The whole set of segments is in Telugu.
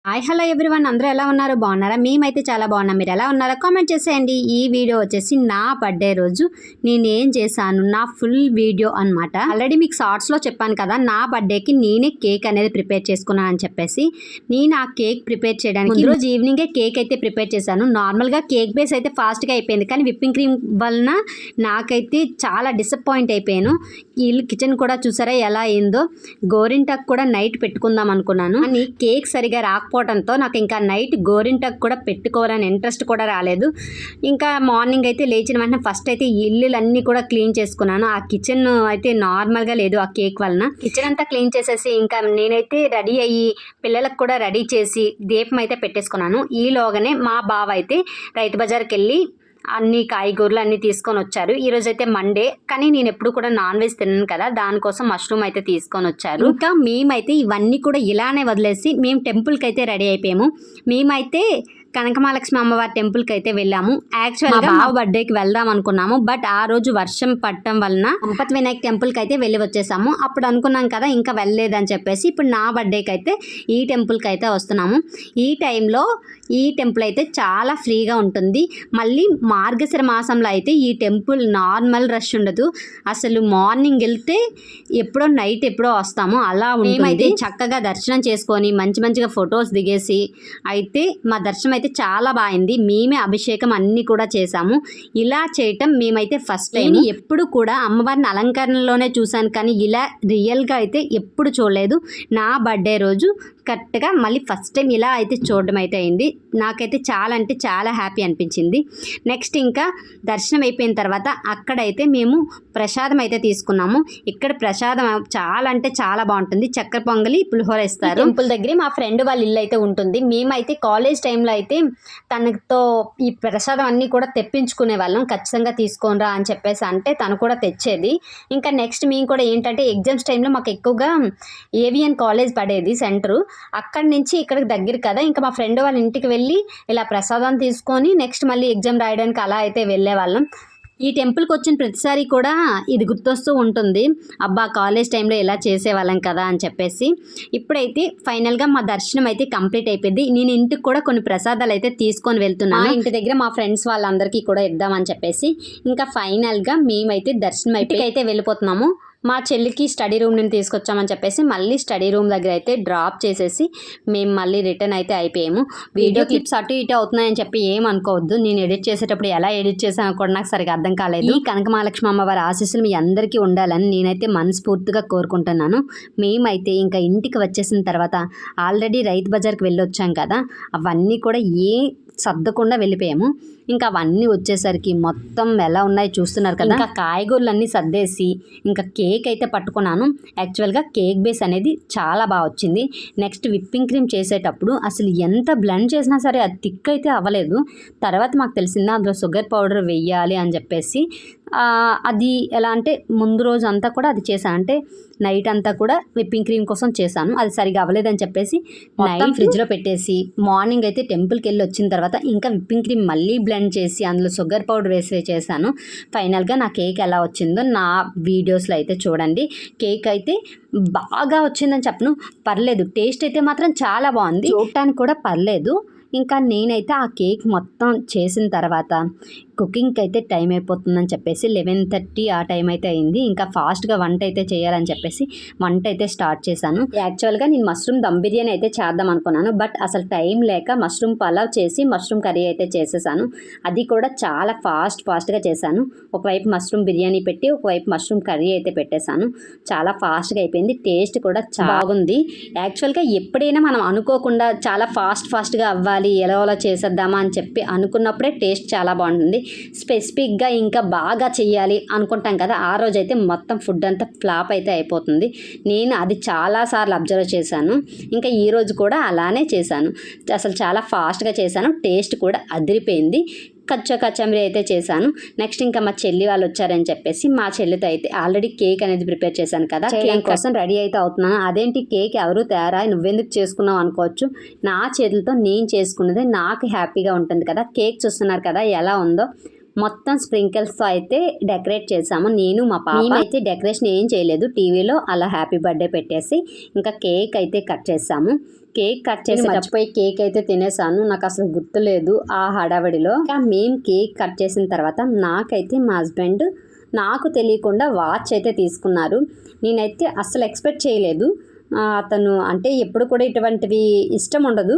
హాయ్ హలో ఎవ్రీవన్, అందరూ ఎలా ఉన్నారు? బాగున్నారా? మేమైతే చాలా బాగున్నాం. మీరు ఎలా ఉన్నారో కామెంట్ చేసేయండి. ఈ వీడియో వచ్చేసి నా బర్త్డే రోజు నేనేం చేశాను, నా ఫుల్ వీడియో అనమాట. ఆల్రెడీ మీకు షార్ట్స్లో చెప్పాను కదా, నా బర్త్డేకి నేనే కేక్ అనేది ప్రిపేర్ చేసుకున్నాను అని చెప్పేసి. నేను ఆ కేక్ ప్రిపేర్ చేయడానికి రోజు ఈవినింగే కేక్ అయితే ప్రిపేర్ చేశాను. నార్మల్గా కేక్ బేస్ అయితే ఫాస్ట్గా అయిపోయింది, కానీ విప్పింగ్ క్రీమ్ వలన నాకైతే చాలా డిసప్పాయింట్ అయిపోయాను. వీళ్ళు కిచెన్ కూడా చూసారా ఎలా అయిందో. గోరింటాకు కూడా నైట్ పెట్టుకుందాం అనుకున్నాను, కానీ కేక్ సరిగా రాకపోవడంతో నాకు ఇంకా నైట్ గోరింటాకు కూడా పెట్టుకోవాలని ఇంట్రెస్ట్ కూడా రాలేదు. ఇంకా మార్నింగ్ అయితే లేచిన వెంటనే ఫస్ట్ అయితే ఇల్లులన్నీ కూడా క్లీన్ చేసుకున్నాను. ఆ కిచెన్ అయితే నార్మల్గా లేదు ఆ కేక్ వలన. కిచెన్ అంతా క్లీన్ చేసేసి ఇంకా నేనైతే రెడీ అయ్యి పిల్లలకు కూడా రెడీ చేసి దీపం అయితే పెట్టేసుకున్నాను. ఈలోగానే మా బావ అయితే రైతు బజార్కి వెళ్ళి అన్ని కాయగూరలు అన్నీ తీసుకొని వచ్చారు. ఈరోజు అయితే మండే, కానీ నేను ఎప్పుడు కూడా నాన్ వెజ్ తిన్నాను కదా, దానికోసం మష్రూమ్ అయితే తీసుకొని వచ్చారు. ఇంకా మేమైతే ఇవన్నీ కూడా ఇలానే వదిలేసి మేము టెంపుల్కి అయితే రెడీ అయిపోయాము. మేమైతే కనకమహాలక్ష్మి అమ్మవారి టెంపుల్కి అయితే వెళ్ళాము. యాక్చువల్గా మా బర్త్డేకి వెళ్దాం అనుకున్నాము, బట్ ఆ రోజు వర్షం పట్టడం వలన సంపత్ వినాయక్ టెంపుల్కి అయితే వెళ్ళి వచ్చేసాము. అప్పుడు అనుకున్నాం కదా ఇంకా వెళ్ళలేదని చెప్పేసి ఇప్పుడు నా బర్త్డేకి అయితే ఈ టెంపుల్కి అయితే వస్తున్నాము. ఈ టైంలో ఈ టెంపుల్ అయితే చాలా ఫ్రీగా ఉంటుంది. మళ్ళీ మార్గశిర మాసంలో అయితే ఈ టెంపుల్ నార్మల్ రష్ ఉండదు. అసలు మార్నింగ్ వెళ్తే ఎప్పుడో నైట్ ఎప్పుడో వస్తాము అలా మేమైతే చక్కగా దర్శనం చేసుకొని మంచిగా ఫొటోస్ దిగేసి అయితే మా దర్శనం అయితే చాలా బాగుంది. మేమే అభిషేకం అన్నీ కూడా చేసాము. ఇలా చేయటం మేమైతే ఫస్ట్ టైం. ఎప్పుడు కూడా అమ్మవారిని అలంకరణలోనే చూశాను, కానీ ఇలా రియల్గా అయితే ఎప్పుడు చూడలేదు. నా బర్త్డే రోజు కరెక్ట్గా మళ్ళీ ఫస్ట్ టైం ఇలా అయితే చూడడం అయితే అయింది. నాకైతే చాలా అంటే చాలా హ్యాపీ అనిపించింది. నెక్స్ట్ ఇంకా దర్శనం అయిపోయిన తర్వాత అక్కడైతే మేము ప్రసాదం అయితే తీసుకున్నాము. ఇక్కడ ప్రసాదం చాలా అంటే చాలా బాగుంటుంది. చక్కెర పొంగలి, పులిహోర ఇస్తారు. టెంపుల్ దగ్గర మా ఫ్రెండ్ వాళ్ళ ఇల్లు అయితే ఉంటుంది. మేమైతే కాలేజ్ టైంలో అయితే తనతో ఈ ప్రసాదం అన్నీ కూడా తెప్పించుకునే వాళ్ళం. ఖచ్చితంగా తీసుకోనరా అని చెప్పేసి అంటే తను కూడా తెచ్చేది. ఇంకా నెక్స్ట్ మేము కూడా ఏంటంటే ఎగ్జామ్స్ టైంలో మాకు ఎక్కువగా ఏవిఎన్ కాలేజ్ పడేది సెంటరు. అక్కడి నుంచి ఇక్కడికి దగ్గర కదా, ఇంకా మా ఫ్రెండ్ వాళ్ళ ఇంటికి వెళ్ళి ఇలా ప్రసాదం తీసుకొని నెక్స్ట్ మళ్ళీ ఎగ్జామ్ రాయడానికి అలా అయితే వెళ్ళేవాళ్ళం. ఈ టెంపుల్కి వచ్చిన ప్రతిసారి కూడా ఇది గుర్తొస్తూ ఉంటుంది, అబ్బా కాలేజ్ టైంలో ఇలా చేసేవాళ్ళం కదా అని చెప్పేసి. ఇప్పుడైతే ఫైనల్గా మా దర్శనం అయితే కంప్లీట్ అయిపోయింది. నేను ఇంటికి కూడా కొన్ని ప్రసాదాలు అయితే తీసుకొని వెళ్తున్నాను. ఇంటి దగ్గర మా ఫ్రెండ్స్ వాళ్ళందరికీ కూడా ఇద్దామని చెప్పేసి. ఇంకా ఫైనల్గా మేమైతే దర్శనం అయితే వెళ్ళిపోతున్నాము. మా చెల్లికి స్టడీ రూమ్ నుంచి తీసుకొచ్చామని చెప్పేసి మళ్ళీ స్టడీ రూమ్ దగ్గర అయితే డ్రాప్ చేసేసి మేము మళ్ళీ రిటర్న్ అయితే అయిపోయాము. వీడియో క్లిప్స్ అటు ఇటు అవుతున్నాయని చెప్పి ఏమనుకోవద్దు. నేను ఎడిట్ చేసేటప్పుడు ఎలా ఎడిట్ చేశాను కూడా నాకు సరిగా అర్థం కాలేదు. ఈ కనకమహాలక్ష్మి అమ్మవారి ఆశీస్సులు మీ అందరికీ ఉండాలని నేనైతే మనస్ఫూర్తిగా కోరుకుంటున్నాను. మేమైతే ఇంకా ఇంటికి వచ్చేసిన తర్వాత ఆల్రెడీ రైతు బజార్కి వెళ్ళొచ్చాం కదా, అవన్నీ కూడా సర్దకుండా వెళ్ళిపోయాము. ఇంకా అవన్నీ వచ్చేసరికి మొత్తం ఎలా ఉన్నాయి చూస్తున్నారు కదా. ఇంకా కాయగూరలన్నీ సర్దేసి ఇంకా కేక్ అయితే పట్టుకున్నాను. యాక్చువల్గా కేక్ బేస్ అనేది చాలా బాగా వచ్చింది. నెక్స్ట్ విప్పింగ్ క్రీమ్ చేసేటప్పుడు అసలు ఎంత బ్లెండ్ చేసినా సరే అది థిక్ అయితే అవ్వలేదు. తర్వాత మాకు తెలిసిందా అందులో షుగర్ పౌడర్ వెయ్యాలి అని చెప్పేసి. అది ఎలా అంటే ముందు రోజు అంతా కూడా అది చేశాను, అంటే నైట్ అంతా కూడా విప్పింగ్ క్రీమ్ కోసం చేశాను. అది సరిగా అవ్వలేదని చెప్పేసి నైట్ ఫ్రిడ్జ్లో పెట్టేసి మార్నింగ్ అయితే టెంపుల్కి వెళ్ళి వచ్చిన తర్వాత ఇంకా విప్పింగ్ క్రీమ్ మళ్ళీ బ్లెండ్ చేసి అందులో షుగర్ పౌడర్ వేసి చేశాను. ఫైనల్గా నా కేక్ ఎలా వచ్చిందో నా వీడియోస్లో అయితే చూడండి. కేక్ అయితే బాగా వచ్చిందని చెప్పను, పర్లేదు. టేస్ట్ అయితే మాత్రం చాలా బాగుంది, చూడటానికి కూడా పర్లేదు. ఇంకా నేనైతే ఆ కేక్ మొత్తం చేసిన తర్వాత కుకింగ్కి అయితే టైం అయిపోతుందని చెప్పేసి 11:30 ఆ టైం అయితే అయింది. ఇంకా ఫాస్ట్గా వంట అయితే చేయాలని చెప్పేసి వంట అయితే స్టార్ట్ చేశాను. యాక్చువల్గా నేను మష్రూమ్ దమ్ బిర్యానీ అయితే చేద్దాం అనుకున్నాను, బట్ అసలు టైం లేక మష్రూమ్ పలావ్ చేసి మష్రూమ్ కర్రీ అయితే చేసేసాను. అది కూడా చాలా ఫాస్ట్గా చేశాను. ఒకవైపు మష్రూమ్ బిర్యానీ పెట్టి ఒకవైపు మష్రూమ్ కర్రీ అయితే పెట్టేశాను. చాలా ఫాస్ట్గా అయిపోయింది. టేస్ట్ కూడా బాగుంది. యాక్చువల్గా ఎప్పుడైనా మనం అనుకోకుండా చాలా ఫాస్ట్గా అవ్వాలి, ఎలా చేసేద్దామా అని చెప్పి అనుకున్నప్పుడే టేస్ట్ చాలా బాగుంటుంది. స్పెసిఫిక్గా ఇంకా బాగా చెయ్యాలి అనుకుంటాం కదా, ఆ రోజైతే మొత్తం ఫుడ్ అంతా ఫ్లాప్ అయితే అయిపోతుంది. నేను అది చాలాసార్లు అబ్జర్వ్ చేశాను. ఇంకా ఈరోజు కూడా అలానే చేశాను. అసలు చాలా ఫాస్ట్గా చేశాను. టేస్ట్ కూడా అదిరిపోయింది. కచ్చమరి అయితే చేశాను. నెక్స్ట్ ఇంకా మా చెల్లి వాళ్ళు వచ్చారని చెప్పేసి మా చెల్లితో అయితే ఆల్రెడీ కేక్ అనేది ప్రిపేర్ చేశాను కదా, కేక్ కోసం రెడీ అయితే అవుతున్నాను. అదేంటి కేక్ ఎవరు తయారా, నువ్వెందుకు చేసుకున్నావు అనుకోవచ్చు. నా చేతులతో నేను చేసుకున్నదే నాకు హ్యాపీగా ఉంటుంది కదా. కేక్ చూస్తున్నారు కదా ఎలా ఉందో. మొత్తం స్ప్రింకిల్స్తో అయితే డెకరేట్ చేసాము నేను మా పాప. మేమైతే డెకరేషన్ ఏం చేయలేదు, టీవీలో అలా హ్యాపీ బర్త్డే పెట్టేసి ఇంకా కేక్ అయితే కట్ చేసాము. కేక్ కట్ చేసి మర్చిపోయి కేక్ అయితే తినేసాను, నాకు అసలు గుర్తులేదు ఆ హడావిడిలో. ఇంకా మేము కేక్ కట్ చేసిన తర్వాత నాకైతే మా హస్బెండ్ నాకు తెలియకుండా వాచ్ అయితే తీసుకున్నారు. నేనైతే అస్సలు ఎక్స్పెక్ట్ చేయలేదు. అతను అంటే ఎప్పుడు కూడా ఇటువంటివి ఇష్టం ఉండదు.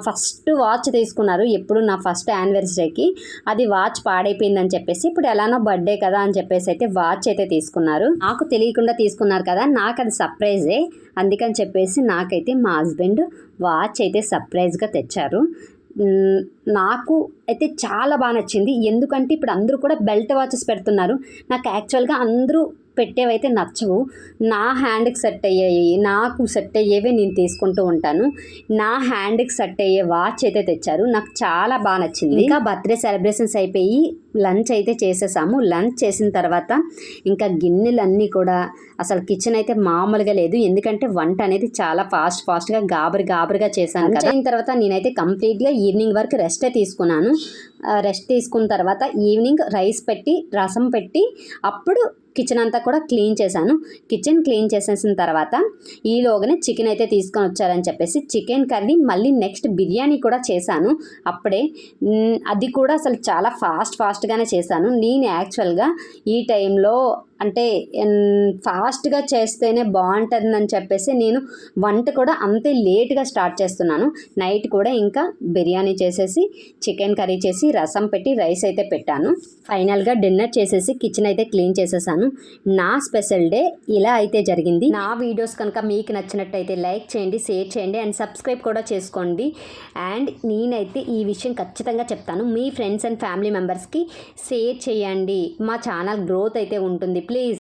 ఫస్ట్ వాచ్ తీసుకున్నారు ఎప్పుడు నా ఫస్ట్ యానివర్సరీకి. అది వాచ్ పాడైపోయిందని చెప్పేసి ఇప్పుడు ఎలానో బర్త్డే కదా అని చెప్పేసి అయితే వాచ్ అయితే తీసుకున్నారు. నాకు తెలియకుండా తీసుకున్నారు కదా, నాకు అది సర్ప్రైజే. అందుకని చెప్పేసి నాకైతే మా హస్బెండ్ వాచ్ అయితే సర్ప్రైజ్గా తెచ్చారు. నాకు అయితే చాలా బాగా నచ్చింది. ఎందుకంటే ఇప్పుడు అందరూ కూడా బెల్ట్ వాచెస్ పెడుతున్నారు. నాకు యాక్చువల్గా అందరూ పెట్టేవైతే నచ్చవు. నా హ్యాండ్కి సెట్ అయ్యాయి, నాకు సెట్ అయ్యేవే నేను తీసుకుంటూ ఉంటాను. నా హ్యాండ్కి సెట్ అయ్యే వాచ్ అయితే తెచ్చారు, నాకు చాలా బాగా నచ్చింది. ఇంకా బర్త్డే సెలబ్రేషన్స్ అయిపోయి లంచ్ అయితే చేసేసాము. లంచ్ చేసిన తర్వాత ఇంకా గిన్నెలన్నీ కూడా అసలు కిచెన్ అయితే మామూలుగా లేదు. ఎందుకంటే వంట అనేది చాలా ఫాస్ట్గా గాబరిగా చేశాను కదా. అయిన తర్వాత నేనైతే కంప్లీట్గా ఈవినింగ్ వరకు రెస్టే తీసుకున్నాను. రెస్ట్ తీసుకున్న తర్వాత ఈవినింగ్ రైస్ పెట్టి రసం పెట్టి అప్పుడు కిచెన్ అంతా కూడా క్లీన్ చేశాను. కిచెన్ క్లీన్ చేసేసిన తర్వాత ఈలోగానే చికెన్ అయితే తీసుకొని వచ్చారని చెప్పేసి చికెన్ కర్రీ మళ్ళీ నెక్స్ట్ బిర్యానీ కూడా చేశాను అప్పుడే. అది కూడా అసలు చాలా ఫాస్ట్గానే చేశాను. నేను యాక్చువల్గా ఈ టైంలో అంటే ఫాస్ట్గా చేస్తేనే బాగుంటుందని చెప్పేసి నేను వంట కూడా అంతే లేట్గా స్టార్ట్ చేస్తున్నాను. నైట్ కూడా ఇంకా బిర్యానీ చేసేసి చికెన్ కర్రీ చేసి రసం పెట్టి రైస్ అయితే పెట్టాను. ఫైనల్గా డిన్నర్ చేసేసి కిచెన్ అయితే క్లీన్ చేసేసాను. నా స్పెషల్ డే ఇలా అయితే జరిగింది. నా వీడియోస్ కనుక మీకు నచ్చినట్టయితే లైక్ చేయండి, షేర్ చేయండి అండ్ సబ్స్క్రైబ్ కూడా చేసుకోండి. అండ్ నేనైతే ఈ విషయం ఖచ్చితంగా చెప్తాను, మీ ఫ్రెండ్స్ అండ్ ఫ్యామిలీ మెంబర్స్కి షేర్ చేయండి. మా ఛానల్ గ్రోత్ అయితే ఉంటుంది ప్లీజ్.